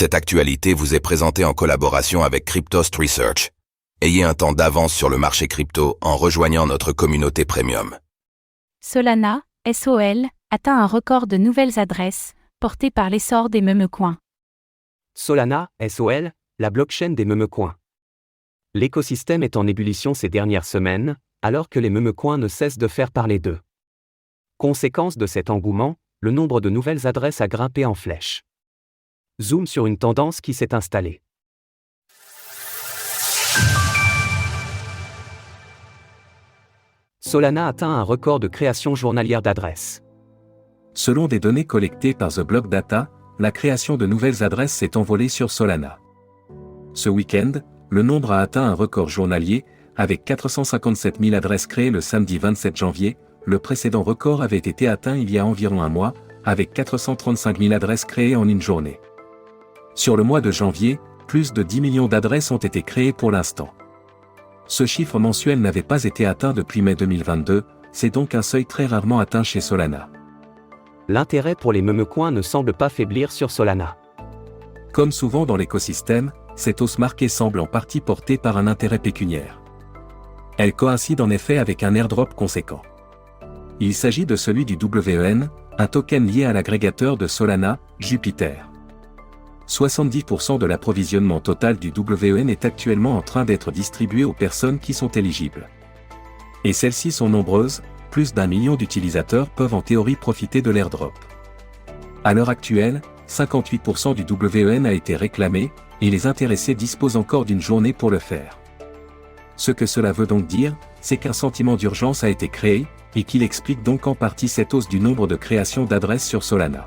Cette actualité vous est présentée en collaboration avec Cryptost Research. Ayez un temps d'avance sur le marché crypto en rejoignant notre communauté premium. Solana, SOL, atteint un record de nouvelles adresses, porté par l'essor des memecoins. Solana, SOL, la blockchain des memecoins. L'écosystème est en ébullition ces dernières semaines, alors que les memecoins ne cessent de faire parler d'eux. Conséquence de cet engouement, le nombre de nouvelles adresses a grimpé en flèche. Zoom sur une tendance qui s'est installée. Solana atteint un record de création journalière d'adresses. Selon des données collectées par The Block Data, la création de nouvelles adresses s'est envolée sur Solana. Ce week-end, le nombre a atteint un record journalier, avec 457 000 adresses créées le samedi 27 janvier, le précédent record avait été atteint il y a environ un mois, avec 435 000 adresses créées en une journée. Sur le mois de janvier, plus de 10 millions d'adresses ont été créées pour l'instant. Ce chiffre mensuel n'avait pas été atteint depuis mai 2022, c'est donc un seuil très rarement atteint chez Solana. L'intérêt pour les memecoins ne semble pas faiblir sur Solana. Comme souvent dans l'écosystème, cette hausse marquée semble en partie portée par un intérêt pécuniaire. Elle coïncide en effet avec un airdrop conséquent. Il s'agit de celui du WEN, un token lié à l'agrégateur de Solana, Jupiter. 70% de l'approvisionnement total du WEN est actuellement en train d'être distribué aux personnes qui sont éligibles. Et celles-ci sont nombreuses, plus d'1 million d'utilisateurs peuvent en théorie profiter de l'airdrop. À l'heure actuelle, 58% du WEN a été réclamé, et les intéressés disposent encore d'une journée pour le faire. Ce que cela veut donc dire, c'est qu'un sentiment d'urgence a été créé, et qu'il explique donc en partie cette hausse du nombre de créations d'adresses sur Solana.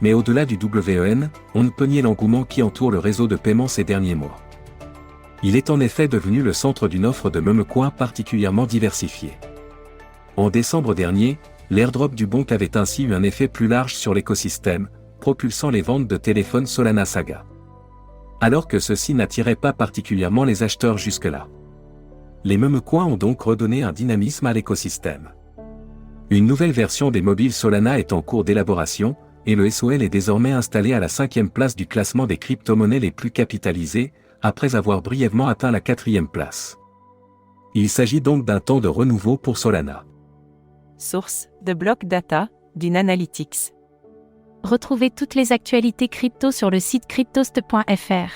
Mais au-delà du WEN, on ne peut nier l'engouement qui entoure le réseau de paiement ces derniers mois. Il est en effet devenu le centre d'une offre de memecoins particulièrement diversifiée. En décembre dernier, l'airdrop du Bonk avait ainsi eu un effet plus large sur l'écosystème, propulsant les ventes de téléphones Solana Saga. Alors que ceci n'attirait pas particulièrement les acheteurs jusque-là. Les memecoins ont donc redonné un dynamisme à l'écosystème. Une nouvelle version des mobiles Solana est en cours d'élaboration, et le SOL est désormais installé à la 5e place du classement des crypto-monnaies les plus capitalisées, après avoir brièvement atteint la 4e place. Il s'agit donc d'un temps de renouveau pour Solana. Source, The Block Data, d'une Analytics. Retrouvez toutes les actualités crypto sur le site cryptost.fr.